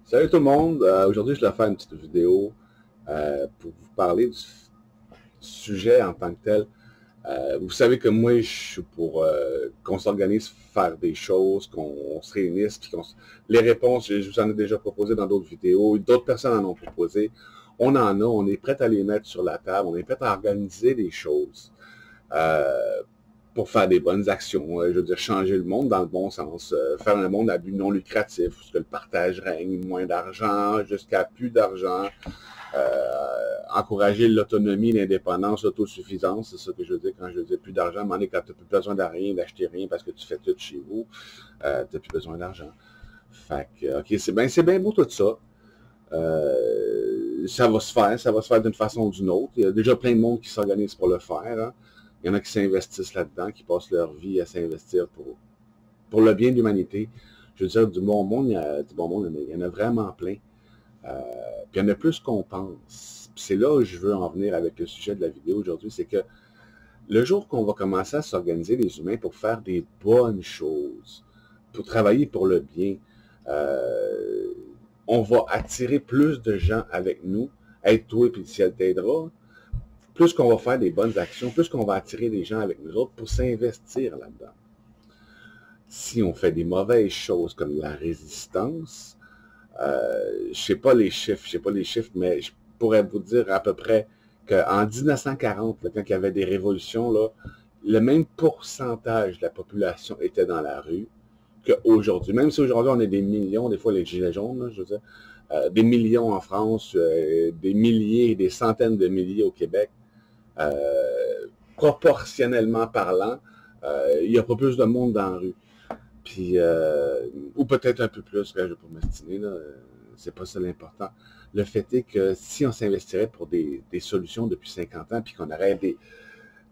Salut tout le monde. Aujourd'hui, je vais faire une petite vidéo pour vous parler du sujet en tant que tel. Vous savez que moi, je suis pour qu'on s'organise, faire des choses, qu'on se réunisse, puis les réponses, je vous en ai déjà proposé dans d'autres vidéos, d'autres personnes en ont proposé. On en a, on est prêt à les mettre sur la table, on est prêt à organiser des choses. Pour faire des bonnes actions, je veux dire, changer le monde dans le bon sens, faire un monde à but non lucratif, où que le partage règne, moins d'argent, jusqu'à plus d'argent, encourager l'autonomie, l'indépendance, l'autosuffisance, c'est ça que je veux dire quand je dis plus d'argent, à un moment donné, quand tu n'as plus besoin de rien, d'acheter rien parce que tu fais tout chez vous, tu n'as plus besoin d'argent. Fait que, ok, c'est bien beau tout ça. Ça va se faire d'une façon ou d'une autre. Il y a déjà plein de monde qui s'organise pour le faire. Hein. Il y en a qui s'investissent là-dedans, qui passent leur vie à s'investir pour le bien de l'humanité. Je veux dire, du bon monde, il y en a vraiment plein. Puis il y en a plus qu'on pense. Puis c'est là où je veux en venir avec le sujet de la vidéo aujourd'hui, c'est que le jour qu'on va commencer à s'organiser les humains pour faire des bonnes choses, pour travailler pour le bien, on va attirer plus de gens avec nous. Aide-toi puis le ciel t'aidera. Plus qu'on va faire des bonnes actions, plus qu'on va attirer des gens avec nous autres pour s'investir là-dedans. Si on fait des mauvaises choses comme la résistance, je sais pas les chiffres, mais je pourrais vous dire à peu près qu'en 1940, là, quand il y avait des révolutions, là, le même pourcentage de la population était dans la rue qu'aujourd'hui. Même si aujourd'hui on est des millions, des fois les gilets jaunes, là, je veux dire, des millions en France, des milliers, des centaines de milliers au Québec, proportionnellement parlant, il n'y a pas plus de monde dans la rue. Puis, ou peut-être un peu plus, quand je vais pas m'estimer, là, c'est pas ça l'important. Le fait est que si on s'investirait pour des solutions depuis 50 ans, puis qu'on aurait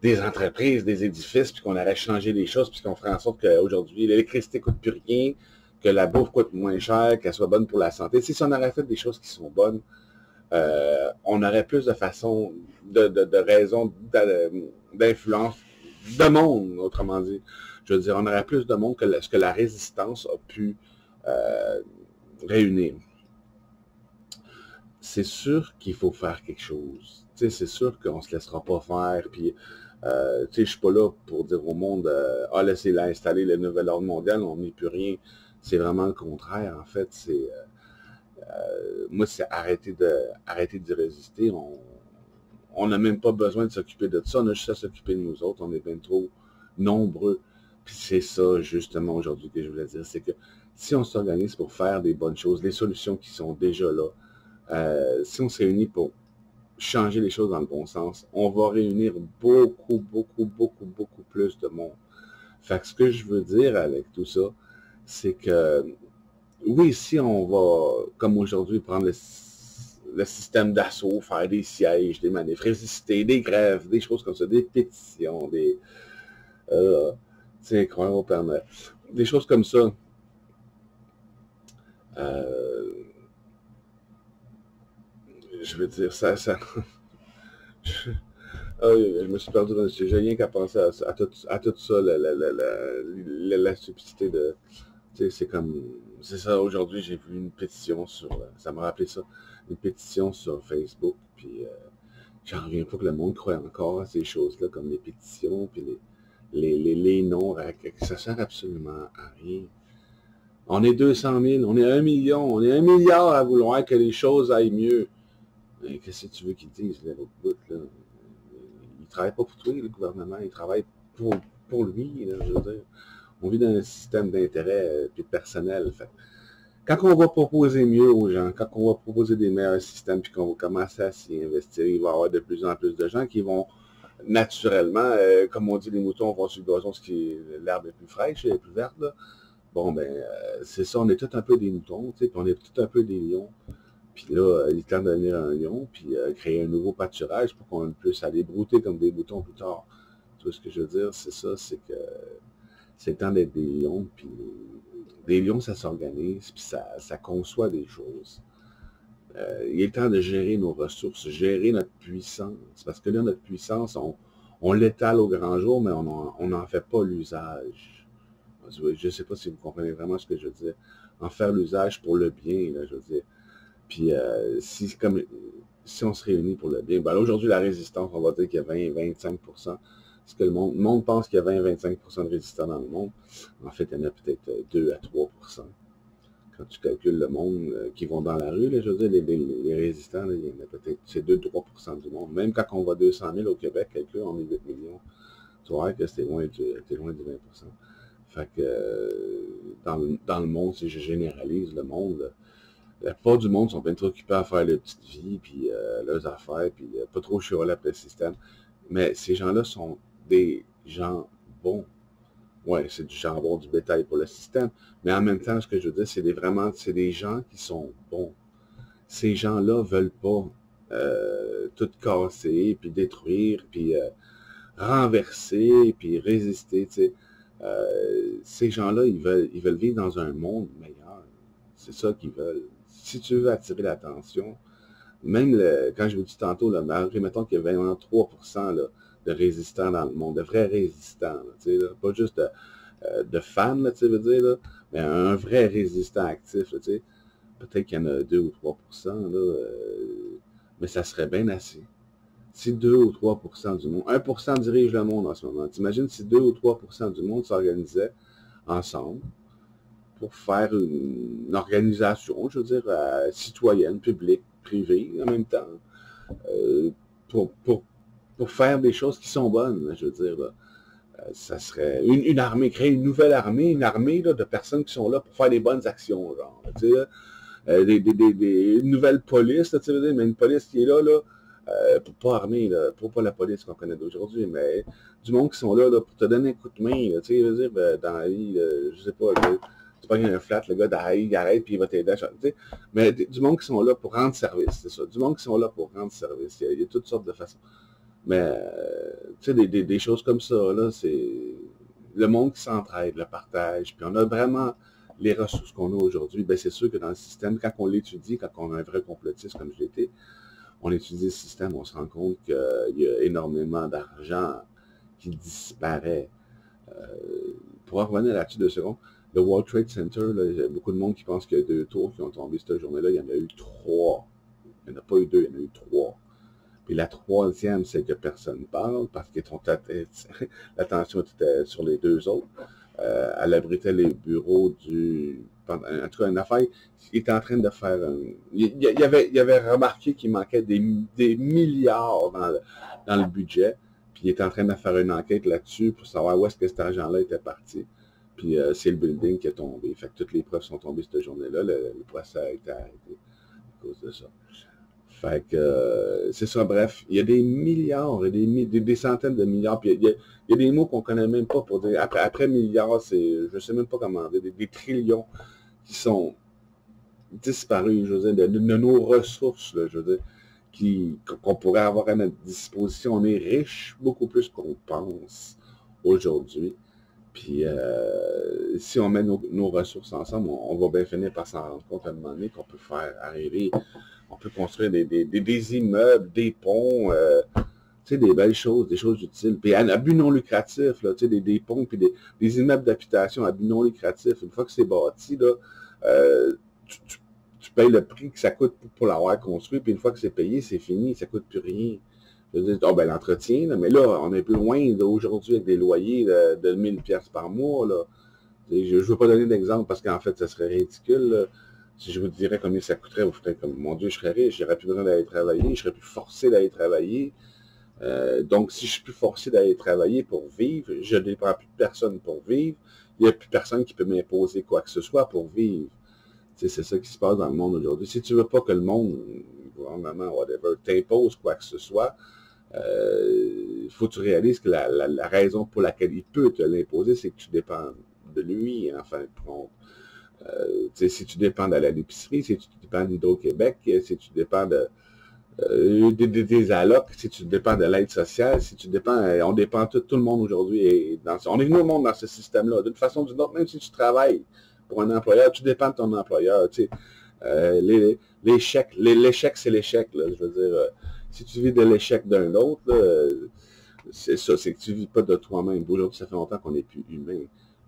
des entreprises, des édifices, puis qu'on aurait changé les choses, puis qu'on ferait en sorte qu'aujourd'hui, l'électricité coûte plus rien, que la bouffe coûte moins cher, qu'elle soit bonne pour la santé. Si on aurait fait des choses qui sont bonnes, on aurait plus de façons, de raisons d'influence, de monde, autrement dit. Je veux dire, on aurait plus de monde que ce que la résistance a pu réunir. C'est sûr qu'il faut faire quelque chose. Tu sais, c'est sûr qu'on ne se laissera pas faire. Puis, tu sais, je ne suis pas là pour dire au monde, laissez-la installer le nouvel ordre mondial, on n'est plus rien. C'est vraiment le contraire. En fait, c'est moi, c'est arrêter d'y résister. On n'a même pas besoin de s'occuper de ça. On a juste à s'occuper de nous autres. On est bien trop nombreux. Puis c'est ça, justement, aujourd'hui, que je voulais dire. C'est que si on s'organise pour faire des bonnes choses, les solutions qui sont déjà là, si on se réunit pour changer les choses dans le bon sens, on va réunir beaucoup, beaucoup, beaucoup, beaucoup plus de monde. Fait que ce que je veux dire avec tout ça, c'est que oui, si on va, comme aujourd'hui, prendre le système d'assaut, faire des sièges, des manifs, résister, des grèves, des choses comme ça, des pétitions, c'est croire au Père Noël, des choses comme ça. Je veux dire, je me suis perdu dans le sujet. J'ai rien qu'à penser à tout ça, la stupidité de... Tu sais, c'est ça, aujourd'hui, j'ai vu une pétition ça m'a rappelé ça, une pétition sur Facebook, puis j'en reviens pas que le monde croit encore à ces choses-là, comme les pétitions, puis les noms, ça sert absolument à rien. On est 200 000, on est 1 million, on est 1 milliard à vouloir que les choses aillent mieux. Qu'est-ce que tu veux qu'ils disent, là, l'autre bout, là? Il ne travaille pas pour toi, le gouvernement, il travaille pour lui, là, je veux dire. On vit dans un système d'intérêt puis de personnel. Fait. Quand on va proposer mieux aux gens, quand on va proposer des meilleurs systèmes, puis qu'on va commencer à s'y investir, il va y avoir de plus en plus de gens qui vont naturellement, comme on dit, les moutons vont sur le gazon, l'herbe est plus fraîche, elle est plus verte, là. Bon, ben, c'est ça, on est tous un peu des moutons, tu sais, puis on est tous un peu des lions. Puis là, il est temps de devenir un lion, puis créer un nouveau pâturage pour qu'on puisse aller brouter comme des moutons plus tard. Tu vois ce que je veux dire? C'est ça, c'est que c'est le temps d'être des lions, puis des lions, ça s'organise, puis ça conçoit des choses. Il est temps de gérer nos ressources, gérer notre puissance, parce que là, notre puissance, on l'étale au grand jour, mais on n'en fait pas l'usage. Je ne sais pas si vous comprenez vraiment ce que je veux dire. en faire l'usage pour le bien, là, je veux dire. Puis si on se réunit pour le bien, ben là, aujourd'hui, la résistance, on va dire qu'il y a 20-25%. Parce que le monde pense qu'il y a 20-25% de résistants dans le monde. En fait, il y en a peut-être 2 à 3%. Quand tu calcules le monde qui vont dans la rue, là, je veux dire, les résistants, là, il y en a peut-être, c'est 2-3% du monde. Même quand on va 200 000 au Québec, calcule, on est 8 millions. Tu vois que c'est loin du 20%. Fait que dans le monde, si je généralise le monde, la plupart du monde sont bien trop occupés à faire leur petite vie, puis leurs affaires, puis pas trop chialer après le système. Mais ces gens-là sont des gens bons. Ouais, c'est du jambon, du bétail pour le système. Mais en même temps, ce que je veux dire, c'est des gens qui sont bons. Ces gens-là veulent pas tout casser, puis détruire, puis renverser, puis résister, tu sais. Ces gens-là, ils veulent vivre dans un monde meilleur. C'est ça qu'ils veulent. Si tu veux attirer l'attention, même quand je vous dis tantôt, là, mettons qu'il y a 23% là, de résistants dans le monde, de vrais résistants, là, tu sais, là, pas juste de fans, là, tu sais, veux dire, là, mais un vrai résistant actif, là, tu sais. Peut-être qu'il y en a 2 ou 3%, là, mais ça serait bien assez. Si 2 ou 3% du monde, 1% dirige le monde en ce moment. T'imagines si 2 ou 3% du monde s'organisait ensemble pour faire une organisation, je veux dire, citoyenne, publique, privée, en même temps, pour faire des choses qui sont bonnes, je veux dire. Là. Ça serait une armée, créer une nouvelle armée, une armée là, de personnes qui sont là pour faire des bonnes actions, genre. Tu sais, une nouvelle police, là, tu sais, mais une police qui est là, pas armée, là, pas la police qu'on connaît d'aujourd'hui, mais du monde qui sont là, pour te donner un coup de main, là, tu sais, je veux dire, dans la vie, je sais pas, tu pognes un flat, le gars, il arrête, puis il va t'aider à changer, tu sais, mais du monde qui sont là pour rendre service, c'est ça, du monde qui sont là pour rendre service, il y a toutes sortes de façons. Mais, tu sais, des choses comme ça, là, c'est le monde qui s'entraide, le partage, puis on a vraiment les ressources qu'on a aujourd'hui. Ben c'est sûr que dans le système, quand on l'étudie, quand on a un vrai complotiste comme je l'étais, on étudie le système, on se rend compte qu'il y a énormément d'argent qui disparaît. Pour en revenir là-dessus 2 secondes, le World Trade Center, là, il y a beaucoup de monde qui pense qu'il y a 2 tours qui ont tombé cette journée-là. Il y en a eu 3. Il n'y en a pas eu 2, il y en a eu 3. Puis la troisième, c'est que personne parle parce que l'attention était sur les 2 autres. Elle abritait les bureaux en tout cas, une affaire, il était en train de faire il avait remarqué qu'il manquait des milliards dans le budget, puis il était en train de faire une enquête là-dessus pour savoir où est-ce que cet argent-là était parti. Puis c'est le building qui est tombé. Fait que toutes les preuves sont tombées cette journée-là. Le procès a été arrêté à cause de ça. Fait que c'est ça, bref, il y a des milliards, et des centaines de milliards, puis il y a des mots qu'on connaît même pas pour dire, après milliards, c'est, je sais même pas comment dire, des trillions qui sont disparus, je veux dire, de nos ressources, là, je veux dire, qu'on pourrait avoir à notre disposition. On est riche, beaucoup plus qu'on pense aujourd'hui. Puis si on met nos ressources ensemble, on va bien finir par s'en rendre compte à un moment donné qu'on peut faire arriver. On peut construire des immeubles, des ponts, tu sais, des belles choses, des choses utiles. Puis à but non lucratif, là, tu sais, des ponts, puis des immeubles d'habitation à but non lucratif. Une fois que c'est bâti, là, tu payes le prix que ça coûte pour l'avoir construit, puis une fois que c'est payé, c'est fini, ça coûte plus rien. Je veux dire, oh, ben l'entretien, là, mais là, on est plus loin d'aujourd'hui avec des loyers de 1000$ par mois, là. Je ne veux pas donner d'exemple parce qu'en fait, ça serait ridicule, là. Si je vous dirais combien ça coûterait, vous ferez comme, mon Dieu, je serais riche, j'aurais plus besoin d'aller travailler, je serais plus forcé d'aller travailler. Donc, si je suis plus forcé d'aller travailler pour vivre, je ne dépends plus de personne pour vivre, il n'y a plus personne qui peut m'imposer quoi que ce soit pour vivre. C'est ça qui se passe dans le monde aujourd'hui. Si tu ne veux pas que le monde, gouvernement, whatever, t'impose quoi que ce soit, il faut que tu réalises que la raison pour laquelle il peut te l'imposer, c'est que tu dépends de lui, en fin de compte. Si tu dépends d'aller à l'épicerie, si tu dépends d'Hydro-Québec, si tu dépends des allocs, si tu dépends de l'aide sociale, si tu dépends, on dépend tout le monde aujourd'hui. On est venu au monde dans ce système-là. D'une façon ou d'une autre, même si tu travailles pour un employeur, tu dépends de ton employeur. L'échec, c'est l'échec. Je veux dire, si tu vis de l'échec d'un autre, c'est ça, c'est que tu ne vis pas de toi-même. Aujourd'hui, ça fait longtemps qu'on n'est plus humain.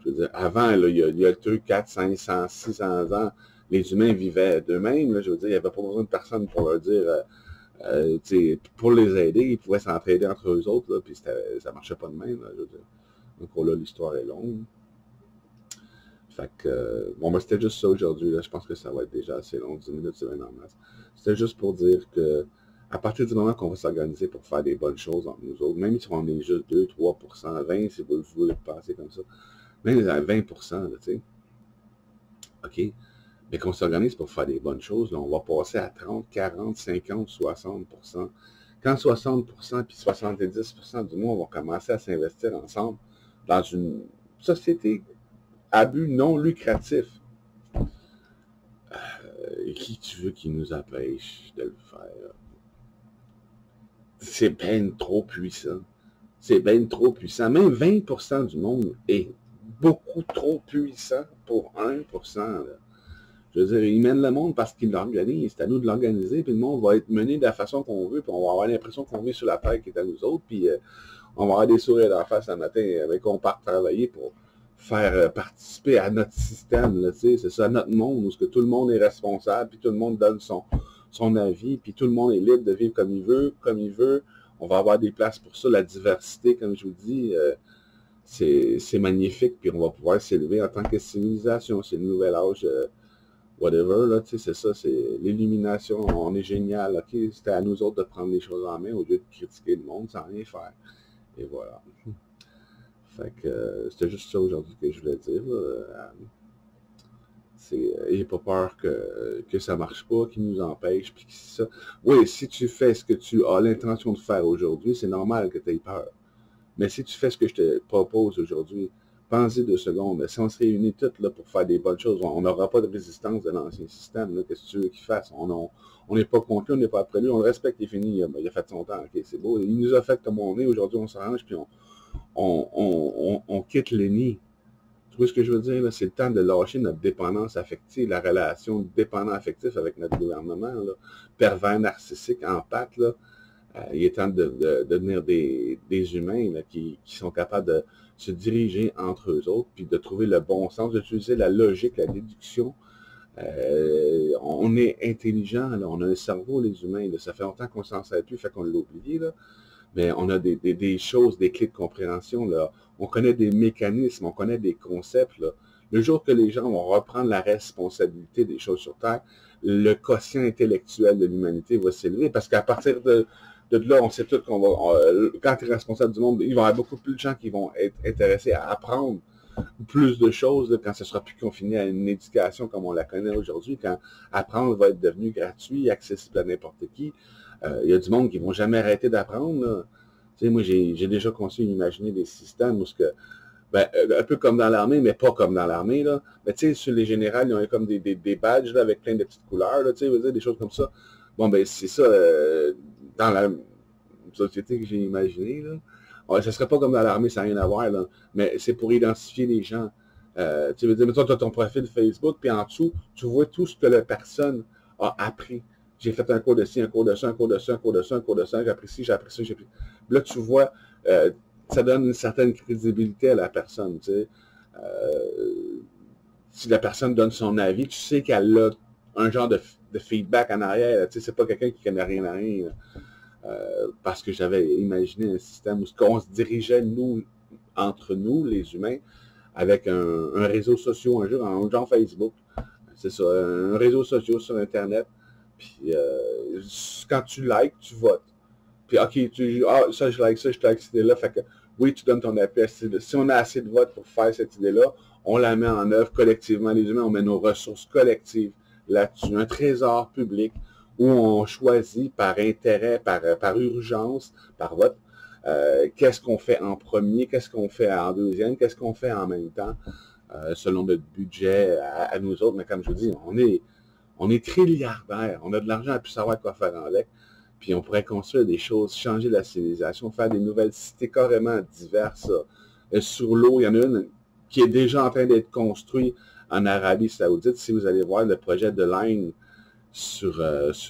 Je Je veux dire, avant, là, il y a le truc 4, 500, 600 ans, les humains vivaient d'eux-mêmes. Là, je veux dire, il n'y avait pas besoin de personne pour leur dire, pour les aider, ils pouvaient s'entraider entre eux autres, là, puis ça marchait pas de même. Là, je veux dire. Donc là, l'histoire est longue. Fait que, bon, moi, c'était juste ça aujourd'hui. Là. Je pense que ça va être déjà assez long, 10 minutes, c'est bien en masse. C'était juste pour dire que, à partir du moment qu'on va s'organiser pour faire des bonnes choses entre nous autres, même si on est juste 2, 3%, 20, si vous voulez penser comme ça, même à 20%, là, tu sais, OK, mais qu'on s'organise pour faire des bonnes choses, là, on va passer à 30, 40, 50, 60%. Quand 60% puis 70% du monde vont commencer à s'investir ensemble dans une société à but non lucratif, qui tu veux qui nous empêche de le faire? C'est bien trop puissant. C'est bien trop puissant. Même 20% du monde est beaucoup trop puissant pour 1%. Là. Je veux dire, il mène le monde parce qu'il l'organise. C'est à nous de l'organiser, puis le monde va être mené de la façon qu'on veut, puis on va avoir l'impression qu'on vit sur la terre qui est à nous autres, puis on va avoir des sourires d'en face le matin avec qu'on part travailler pour faire participer à notre système, là, c'est ça, notre monde, où tout le monde est responsable, puis tout le monde donne son avis, puis tout le monde est libre de vivre comme il veut. On va avoir des places pour ça, la diversité, comme je vous dis, c'est magnifique, puis on va pouvoir s'élever en tant que civilisation. C'est le nouvel âge, whatever, là, c'est ça, c'est l'illumination, on est génial, ok, c'était à nous autres de prendre les choses en main au lieu de critiquer le monde sans rien faire. Et voilà. Fait que c'était juste ça aujourd'hui que je voulais dire. N'ayez pas peur que ça marche pas, qu'il nous empêche, puis que ça. Oui, si tu fais ce que tu as l'intention de faire aujourd'hui, c'est normal que tu aies peur. Mais si tu fais ce que je te propose aujourd'hui, pense-y 2 secondes. Si on se réunit tous là, pour faire des bonnes choses, on n'aura pas de résistance de l'ancien système. Qu'est-ce que tu veux qu'il fasse? On n'est pas contre lui, on n'est pas après lui, on le respecte, il est fini, il a fait son temps, ok, c'est beau. Il nous a fait comme on est, aujourd'hui on s'arrange, puis on quitte les nids. Tu vois ce que je veux dire? C'est le temps de lâcher notre dépendance affective, la relation dépendant-affective avec notre gouvernement, là, pervers narcissique en pâte. Là. Il est temps de devenir des humains là, qui sont capables de se diriger entre eux autres, puis de trouver le bon sens, d'utiliser la logique, la déduction. On est intelligent, là, on a un cerveau, les humains. Là, ça fait longtemps qu'on s'en sert plus, fait qu'on l'a oublié. Là. Mais on a des choses, des clés de compréhension. Là. On connaît des mécanismes, on connaît des concepts. Là. Le jour que les gens vont reprendre la responsabilité des choses sur Terre, le quotient intellectuel de l'humanité va s'élever. Parce qu'à partir de là, on sait tout qu'on va... quand tu es responsable du monde, il va y avoir beaucoup plus de gens qui vont être intéressés à apprendre plus de choses là, quand ce sera plus confiné à une éducation comme on la connaît aujourd'hui, quand apprendre va être devenu gratuit, accessible à n'importe qui. Il y a du monde qui ne vont jamais arrêter d'apprendre. Tu sais, moi, j'ai déjà conçu imaginer des systèmes où un peu comme dans l'armée, mais pas comme dans l'armée. Là. Mais tu sais, sur les générales, ils ont comme des badges là, avec plein de petites couleurs, là, tu sais, des choses comme ça. Bon, ben c'est ça, dans la société que j'ai imaginée, là. Ouais, ça ne serait pas comme dans l'armée, ça n'a rien à voir, là. Mais c'est pour identifier les gens. Tu veux dire, mais toi, tu as ton profil Facebook, puis en dessous, tu vois tout ce que la personne a appris. J'ai fait un cours de ci, un cours de ça, un cours de ça, un cours de ça, un cours de ça, j'ai appris ci, j'ai appris ça, j'ai appris. Là, tu vois, ça donne une certaine crédibilité à la personne, tu sais. Si la personne donne son avis, tu sais qu'elle a un genre de feedback en arrière, tu sais, c'est pas quelqu'un qui connaît rien à rien, parce que j'avais imaginé un système où on se dirigeait, nous, entre nous, les humains, avec un réseau social, un genre Facebook, c'est ça, un réseau social sur Internet, puis quand tu likes, tu votes. Puis, OK, ça, je like cette idée-là. Fait que, oui, tu donnes ton appui à cette idée-là. Si on a assez de votes pour faire cette idée-là, on la met en œuvre collectivement, les humains, on met nos ressources collectives là-dessus. Un trésor public où on choisit par intérêt, par urgence, par vote, qu'est-ce qu'on fait en premier, qu'est-ce qu'on fait en deuxième, qu'est-ce qu'on fait en même temps, selon notre budget à nous autres. Mais comme je vous dis, on est trilliardaires, on a de l'argent à plus savoir quoi faire avec. Puis on pourrait construire des choses, changer la civilisation, faire des nouvelles cités carrément diverses. Sur l'eau, il y en a une qui est déjà en train d'être construite en Arabie Saoudite. Si vous allez voir le projet de Line sur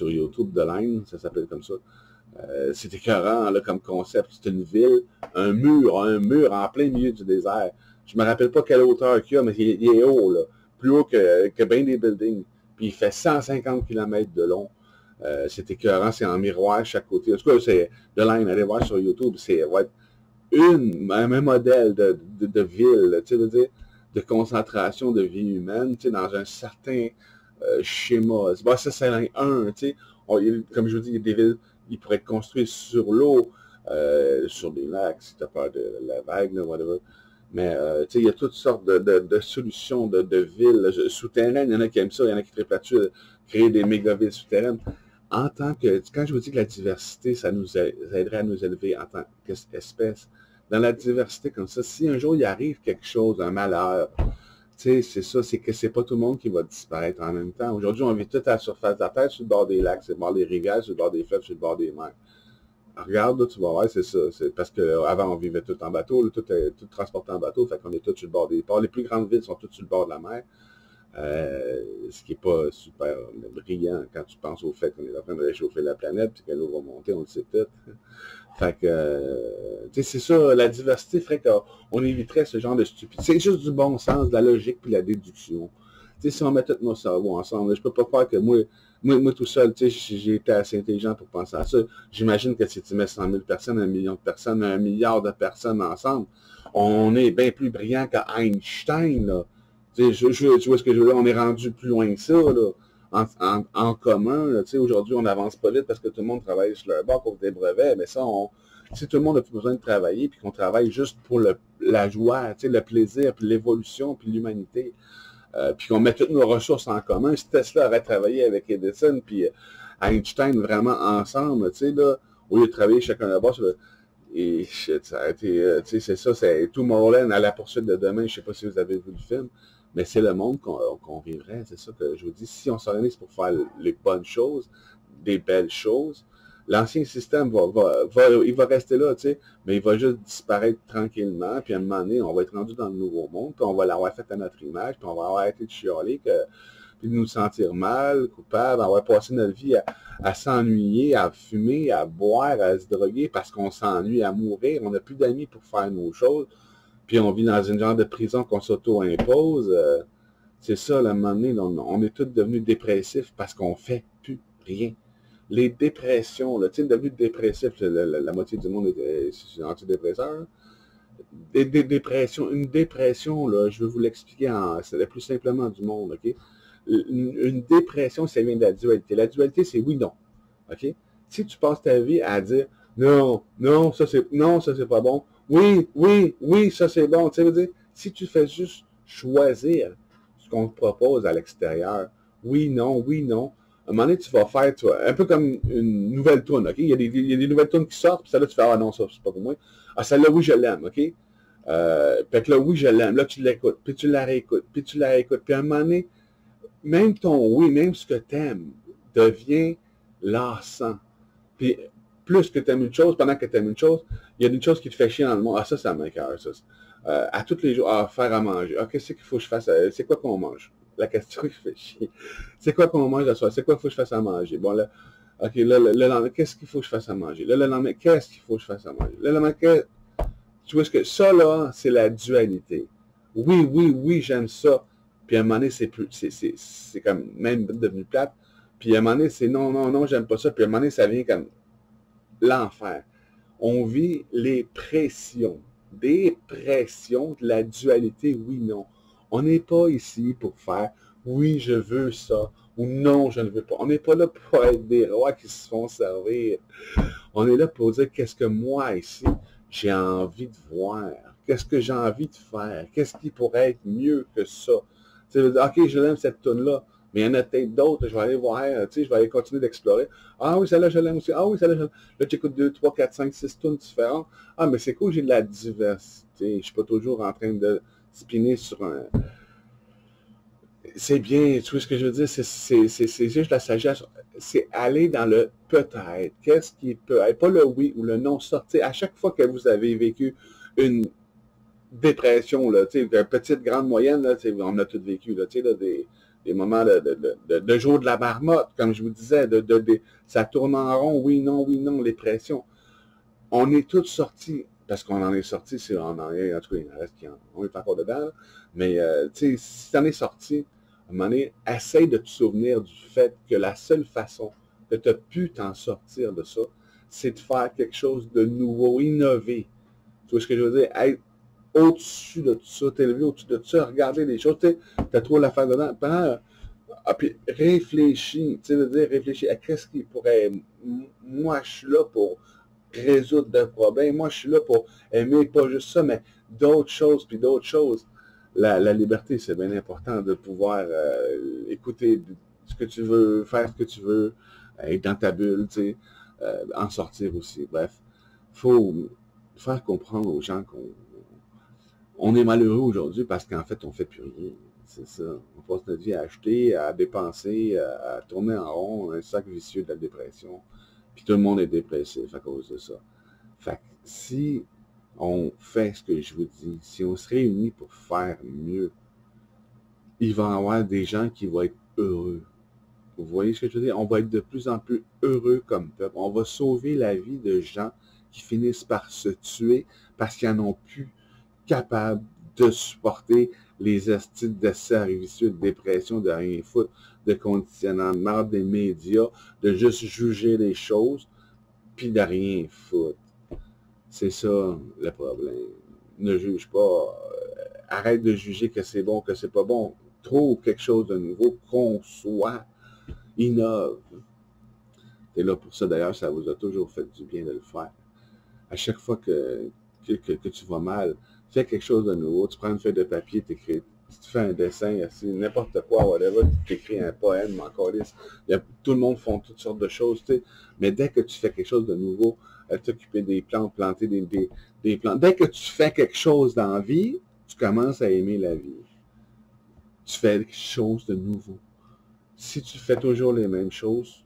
YouTube, de Line, ça s'appelle comme ça. C'est écœurant là, comme concept. C'est une ville, un mur en plein milieu du désert. Je me rappelle pas quelle hauteur qu'il y a, mais il est haut, là. Plus haut que bien des buildings. Puis il fait 150 km de long. C'est écœurant, c'est en miroir chaque côté. En tout cas, c'est de line, allez voir sur YouTube, c'est un même modèle de ville, tu sais, veux dire, de concentration de vie humaine, tu sais, dans un certain schéma. Bon, ça, c'est un, tu sais. Comme je vous dis, il y a des villes, ils pourraient être construits sur l'eau, sur des lacs, si tu as peur de la vague, là, whatever. Mais, tu sais, il y a toutes sortes de solutions de villes souterraines. Il y en a qui aiment ça, il y en a qui trippent là-dessus, créer des méga-villes souterraines. En tant que, quand je vous dis que la diversité, ça nous aiderait à nous élever en tant qu'espèce, dans la diversité comme ça, si un jour il arrive quelque chose, un malheur, tu sais, c'est ça, c'est que c'est pas tout le monde qui va disparaître en même temps. Aujourd'hui, on vit tout à la surface de la Terre, sur le bord des lacs, sur le bord des rivières, sur le bord des fleuves, sur le bord des mers. Regarde, là, tu vas voir, c'est ça. C'est parce qu'avant, on vivait tout en bateau, là, tout transporté en bateau, fait qu'on est tous sur le bord des ports. Les plus grandes villes sont toutes sur le bord de la mer. Ce qui n'est pas super brillant quand tu penses au fait qu'on est en train de réchauffer la planète, puis que l'eau va monter, on le sait tout. Fait que, tu sais, c'est ça, la diversité ferait qu'on éviterait ce genre de stupidité. C'est juste du bon sens, de la logique, puis la déduction. Tu sais, si on met tous nos cerveaux ensemble, je peux pas croire que moi tout seul, tu sais, j'ai été assez intelligent pour penser à ça. J'imagine que si tu mets 100 000 personnes, 1 million de personnes, 1 milliard de personnes ensemble, on est bien plus brillant qu'Einstein, là. Tu sais, tu vois ce que je veux dire, on est rendu plus loin que ça, là, en commun. Là, tu sais, aujourd'hui, on n'avance pas vite parce que tout le monde travaille sur leur bord pour des brevets, mais ça, si tout le monde n'a plus besoin de travailler, puis qu'on travaille juste pour la joie, tu sais, le plaisir, puis l'évolution, puis l'humanité, puis qu'on met toutes nos ressources en commun. Si Tesla aurait travaillé avec Edison, puis Einstein vraiment ensemble, tu sais, là, au lieu de travailler chacun là-bas, et shit, ça a été, tu sais, c'est ça, c'est Tomorrowland à la poursuite de demain. Je sais pas si vous avez vu le film, mais c'est le monde qu'on vivrait. C'est ça que je vous dis. Si on s'organise pour faire les bonnes choses, des belles choses, l'ancien système il va rester là, tu sais, mais il va juste disparaître tranquillement, puis à un moment donné, on va être rendu dans le nouveau monde, puis on va l'avoir fait à notre image, puis on va avoir arrêté de chialer, puis de nous sentir mal, coupables, on va passer notre vie à s'ennuyer, à fumer, à boire, à se droguer, parce qu'on s'ennuie, à mourir, on n'a plus d'amis pour faire nos choses, puis on vit dans une genre de prison qu'on s'auto-impose. C'est ça, à un moment donné, on est tous devenus dépressifs parce qu'on fait plus rien. Les dépressions, là, tu sais, devenu dépressif, la moitié du monde est antidépresseur. Des dépressions, une dépression, là, je vais vous l'expliquer, c'est le plus simplement du monde, OK? Une dépression, ça vient de la dualité. La dualité, c'est oui-non, OK? Si tu passes ta vie à dire non, non, ça c'est pas bon, oui, oui, oui, ça c'est bon, tu sais, dire, si tu fais juste choisir ce qu'on te propose à l'extérieur, oui, non, à un moment donné, tu vas faire, tu vois, un peu comme une nouvelle toune, OK? Il y a des nouvelles tounes qui sortent, puis celle-là, tu fais, ah non, ça, c'est pas pour moi. Ah, celle-là, oui, je l'aime, OK? Fait que là, oui, je l'aime. Là, tu l'écoutes, puis tu la réécoutes, puis tu la réécoutes. Puis à un moment donné, même ton oui, même ce que tu aimes, devient lassant. Puis plus que tu aimes une chose, pendant que tu aimes une chose, il y a une chose qui te fait chier dans le monde. Ah, ça m'écoeure, ça. À tous les jours, faire à manger. Ah, qu'est-ce qu'il faut que je fasse? C'est quoi qu'on mange? La question qui fait chier. C'est quoi qu'on mange à soir? C'est quoi qu'il faut que je fasse à manger? Bon, là, OK, là, le lendemain, qu'est-ce qu'il faut que je fasse à manger? Là, le lendemain, qu'est-ce qu'il faut que je fasse à manger? Là, le lendemain, tu vois ce que ça, là, c'est la dualité. Oui, oui, oui, j'aime ça. Puis à un moment donné, c'est comme même devenu plate. Puis à un moment donné, c'est non, non, non, j'aime pas ça. Puis à un moment donné, ça vient comme l'enfer. On vit les pressions, des pressions de la dualité, oui, non. On n'est pas ici pour faire oui, je veux ça ou non, je ne veux pas. On n'est pas là pour être des rois qui se font servir. On est là pour dire qu'est-ce que moi ici, j'ai envie de voir. Qu'est-ce que j'ai envie de faire? Qu'est-ce qui pourrait être mieux que ça? Tu sais, OK, je l'aime cette toune-là, mais il y en a peut-être d'autres, je vais aller voir, tu sais, je vais aller continuer d'explorer. Ah oui, celle-là, je l'aime aussi. Ah oui, celle-là, je l'aime. Là, tu écoutes 2, 3, 4, 5, 6 tunes différentes. Ah, mais c'est cool, j'ai de la diversité. Je ne suis pas toujours en train de spinner sur un... C'est bien, tu vois ce que je veux dire? C'est juste la sagesse. C'est aller dans le peut-être. Qu'est-ce qui peut être? Pas le oui ou le non. Sortir. À chaque fois que vous avez vécu une dépression, là, tu sais, petite, grande, moyenne, là, on a tous vécu, là, tu sais, là, des moments de jour de la marmotte, comme je vous disais, ça tourne en rond, oui, non, les pressions. On est tous sortis parce qu'on en est sorti, si on en est, en tout cas, il en reste qui on est encore dedans, là. Mais tu sais, si tu en es sorti, à un moment donné, essaye de te souvenir du fait que la seule façon que tu as pu t'en sortir de ça, c'est de faire quelque chose de nouveau, innover. Tu vois ce que je veux dire? Être au-dessus de tout ça, t'élever au-dessus de tout ça, regarder les choses, tu sais, t'as trop l'affaire dedans. Puis réfléchis, tu sais, veux dire, réfléchis à qu'est-ce qui pourrait, moi je suis là pour résoudre des problèmes, moi je suis là pour aimer pas juste ça, mais d'autres choses, puis d'autres choses. La liberté, c'est bien important de pouvoir écouter ce que tu veux, faire ce que tu veux, être dans ta bulle, tu sais, en sortir aussi. Bref, il faut faire comprendre aux gens qu'on est malheureux aujourd'hui parce qu'en fait, on ne fait plus rien. C'est ça. On passe notre vie à acheter, à dépenser, à tourner en rond, un sac vicieux de la dépression. Puis tout le monde est dépressif à cause de ça. Fait que si on fait ce que je vous dis, si on se réunit pour faire mieux, il va y avoir des gens qui vont être heureux. Vous voyez ce que je veux dire? On va être de plus en plus heureux comme peuple. On va sauver la vie de gens qui finissent par se tuer parce qu'ils n'en ont plus capables de supporter les astides de servitude, de dépression, de rien foutre, de conditionnement des médias, de juste juger les choses, puis de rien foutre. C'est ça le problème. Ne juge pas. Arrête de juger que c'est bon, que c'est pas bon. Trouve quelque chose de nouveau, conçoit, innove. T'es là pour ça. D'ailleurs, ça vous a toujours fait du bien de le faire. À chaque fois que tu vas mal, fais quelque chose de nouveau. Tu prends une feuille de papier, tu te fais un dessin, n'importe quoi, whatever, tu t'écris un poème, encore tout le monde font toutes sortes de choses, tu sais. Mais dès que tu fais quelque chose de nouveau, t'occuper des plantes, planter des plantes. Dès que tu fais quelque chose dans la vie, tu commences à aimer la vie. Tu fais quelque chose de nouveau. Si tu fais toujours les mêmes choses,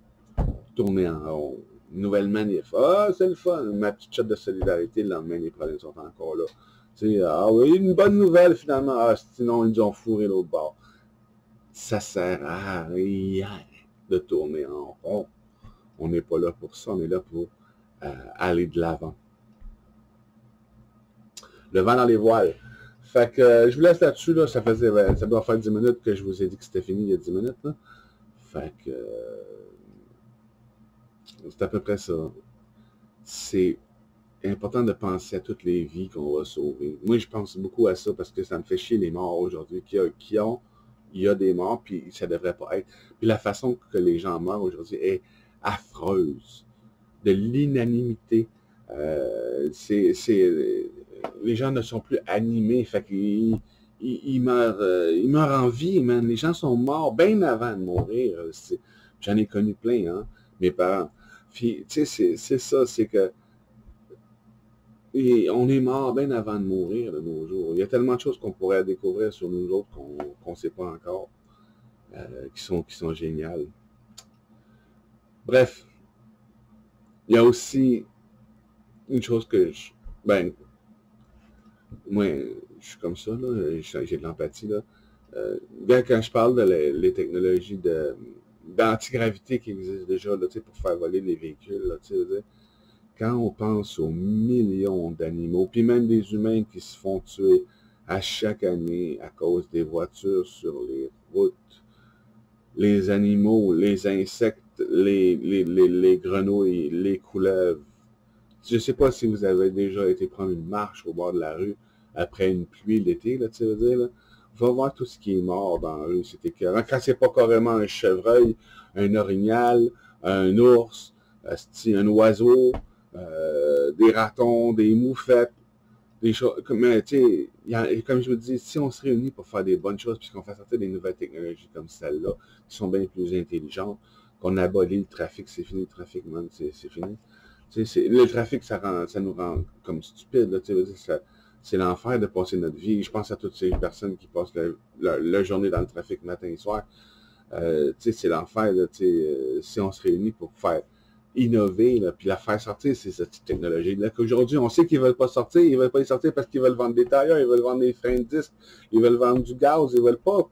tourner en rond. Nouvelle manif. Ah, c'est le fun. Ma petite shot de solidarité, le lendemain, les problèmes sont encore là. Tu sais, ah oui, une bonne nouvelle finalement. Ah, sinon, ils nous ont fourré l'autre bord. Ça sert à rien de tourner en rond. On n'est pas là pour ça. On est là pour aller de l'avant. Le vent dans les voiles. Fait que je vous laisse là-dessus. Là. Ça doit faire 10 minutes que je vous ai dit que c'était fini il y a 10 minutes. Là. Fait que c'est à peu près ça. C'est important de penser à toutes les vies qu'on va sauver. Moi, je pense beaucoup à ça parce que ça me fait chier les morts aujourd'hui. Il y a des morts, puis ça devrait pas être. Puis la façon que les gens meurent aujourd'hui est affreuse. De l'inanimité. Les gens ne sont plus animés. Fait qu'ils meurent en vie, man. Les gens sont morts bien avant de mourir. J'en ai connu plein, hein, mes parents. Puis, tu sais, c'est ça, c'est que on est mort bien avant de mourir de nos jours. Il y a tellement de choses qu'on pourrait découvrir sur nous autres qu'on ne sait pas encore, qui sont géniales. Bref, il y a aussi une chose que moi, je suis comme ça, là, j'ai de l'empathie, là. Quand je parle de les technologies d'antigravité qui existent déjà là, pour faire voler les véhicules, là, quand on pense aux millions d'animaux, puis même des humains qui se font tuer à chaque année à cause des voitures sur les routes, les animaux, les insectes, les grenouilles, les couleuvres. Je ne sais pas si vous avez déjà été prendre une marche au bord de la rue après une pluie l'été, là, tu veux dire, là. Va voir tout ce qui est mort dans la rue, c'est écœurant. Quand c'est pas carrément un chevreuil, un orignal, un ours, un oiseau, des ratons, des moufettes, des choses. Mais tu sais, comme je vous dis, si on se réunit pour faire des bonnes choses, puisqu'on fait sortir des nouvelles technologies comme celle-là, qui sont bien plus intelligentes, qu'on abolit le trafic, c'est fini le trafic, man, c'est fini. Le trafic, ça nous rend comme stupides. Là, c'est l'enfer de passer notre vie. Je pense à toutes ces personnes qui passent leur journée dans le trafic matin et soir. C'est l'enfer. Si on se réunit pour faire innover, là, puis la faire sortir, c'est cette technologie-là qu'aujourd'hui, on sait qu'ils ne veulent pas sortir. Ils ne veulent pas les sortir parce qu'ils veulent vendre des tailleurs, ils veulent vendre des freins de disque, ils veulent vendre du gaz, ils ne veulent pas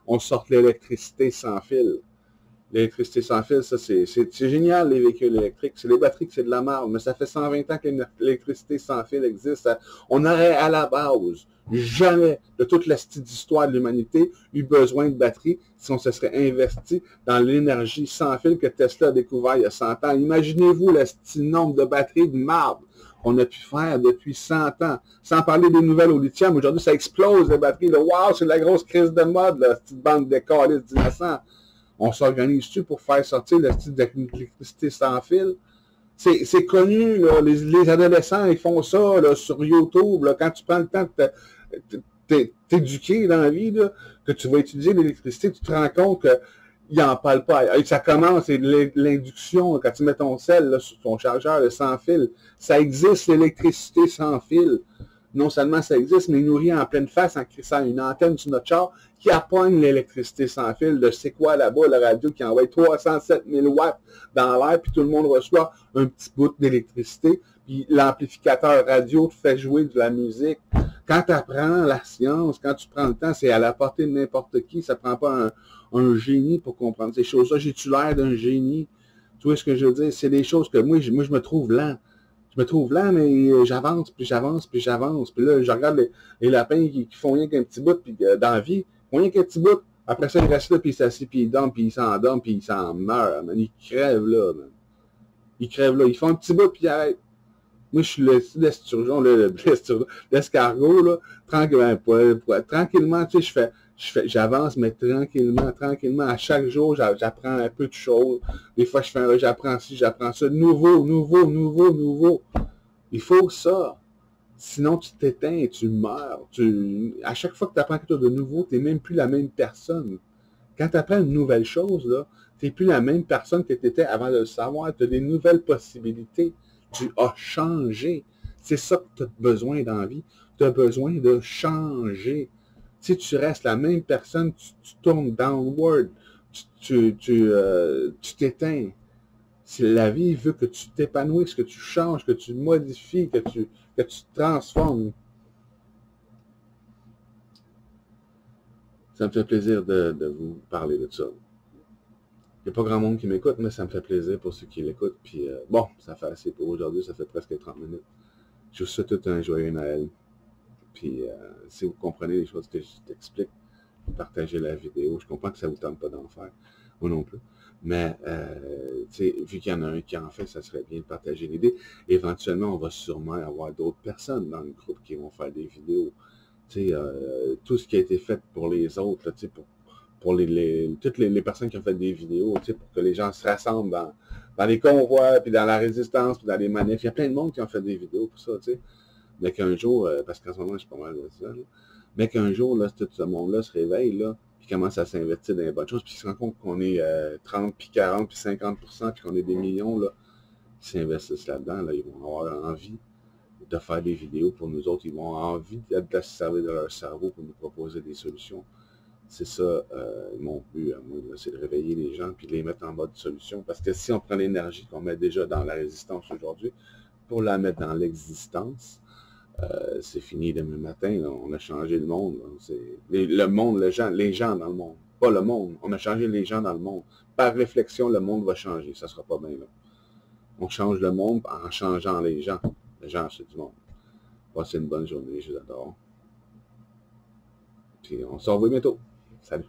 qu'on sorte l'électricité sans fil. L'électricité sans fil, ça, c'est génial, les véhicules électriques. C'est les batteries que c'est de la merde, mais ça fait 120 ans que l'électricité sans fil existe. On aurait, à la base, jamais, de toute la d'histoire de l'humanité, eu besoin de batteries si on se serait investi dans l'énergie sans fil que Tesla a découvert il y a 100 ans. Imaginez-vous le nombre de batteries de marbre qu'on a pu faire depuis 100 ans. Sans parler des nouvelles au lithium. Aujourd'hui, ça explose, les batteries. Waouh, c'est la grosse crise de mode, la petite bande de câlisses d'innocents. On s'organise-tu pour faire sortir le style d'électricité sans fil? C'est connu, là, les adolescents, ils font ça là, sur YouTube. Là, quand tu prends le temps de t'éduquer dans la vie, là, que tu vas utiliser l'électricité, tu te rends compte qu'ils n'en parlent pas. Et ça commence, c'est l'induction, quand tu mets ton sel là, sur ton chargeur là, sans fil. Ça existe, l'électricité sans fil. Non seulement ça existe, mais il nous rit en pleine face en crissant une antenne sur notre char qui appogne l'électricité sans fil de c'est quoi là-bas, la radio qui envoie 307 000 watts dans l'air, puis tout le monde reçoit un petit bout d'électricité, puis l'amplificateur radio te fait jouer de la musique. Quand tu apprends la science, quand tu prends le temps, c'est à la portée de n'importe qui, ça prend pas un génie pour comprendre ces choses-là. J'ai-tu l'air d'un génie? Tu vois ce que je veux dire? C'est des choses que moi, je me trouve lent. Je me trouve là, mais j'avance, puis j'avance, puis j'avance. Puis là, je regarde les lapins qui font rien qu'un petit bout, puis dans la vie, ils font rien qu'un petit bout. Après ça, ils restent là, puis ils s'assient, puis ils dorment, puis ils s'endorment, puis ils s'en meurent, man. Ils crèvent là, man. Ils crèvent là. Ils font un petit bout, puis ils arrêtent. Moi, je suis l'esturgeon, l'escargot, là, tranquillement, tu sais, j'avance, mais tranquillement, à chaque jour, j'apprends un peu de choses. Des fois, j'apprends ci, j'apprends ça. Nouveau. Il faut ça. Sinon, tu t'éteins, tu meurs. À chaque fois que tu apprends quelque chose de nouveau, tu n'es même plus la même personne. Quand tu apprends une nouvelle chose, là, tu n'es plus la même personne que tu étais avant de le savoir. Tu as des nouvelles possibilités. Tu as changé. C'est ça que tu as besoin dans la vie. Tu as besoin de changer. Si tu restes la même personne, tu tournes downward, tu t'éteins. Si la vie veut que tu t'épanouisses, que tu changes, que tu modifies, que tu te transformes. Ça me fait plaisir de vous parler de ça. Il n'y a pas grand monde qui m'écoute, mais ça me fait plaisir pour ceux qui l'écoutent. Puis bon, ça fait assez pour aujourd'hui, ça fait presque 30 minutes. Je vous souhaite tout un joyeux Noël. Puis si vous comprenez les choses que je t'explique, partagez la vidéo. Je comprends que ça ne vous tente pas d'en faire, moi non plus. Mais vu qu'il y en a un qui en fait, ça serait bien de partager l'idée. Éventuellement, on va sûrement avoir d'autres personnes dans le groupe qui vont faire des vidéos. Tout ce qui a été fait pour les autres, là, pour toutes les personnes qui ont fait des vidéos, pour que les gens se rassemblent dans les convois, puis dans la résistance, puis dans les manifs. Il y a plein de monde qui ont fait des vidéos pour ça, mais qu'un jour, parce qu'en ce moment, je suis pas mal de ça, là, mais qu'un jour, là, tout ce monde-là se réveille, là, puis commence à s'investir dans les bonnes choses, puis il se rend compte qu'on est 30, puis 40, puis 50%, puis qu'on est des millions, là, qui s'investissent là-dedans, là, ils vont avoir envie de faire des vidéos pour nous autres, ils vont avoir envie de se servir de leur cerveau pour nous proposer des solutions. C'est ça, mon but à moi, c'est de réveiller les gens, puis de les mettre en mode solution, parce que si on prend l'énergie qu'on met déjà dans la résistance aujourd'hui, pour la mettre dans l'existence, c'est fini demain matin, là. On a changé le monde. Le monde, les gens dans le monde. Pas le monde. On a changé les gens dans le monde. Par réflexion, le monde va changer. Ça sera pas bien là. On change le monde en changeant les gens. Les gens, c'est du monde. Passez une bonne journée, je vous adore. Puis on se revoit bientôt. Salut.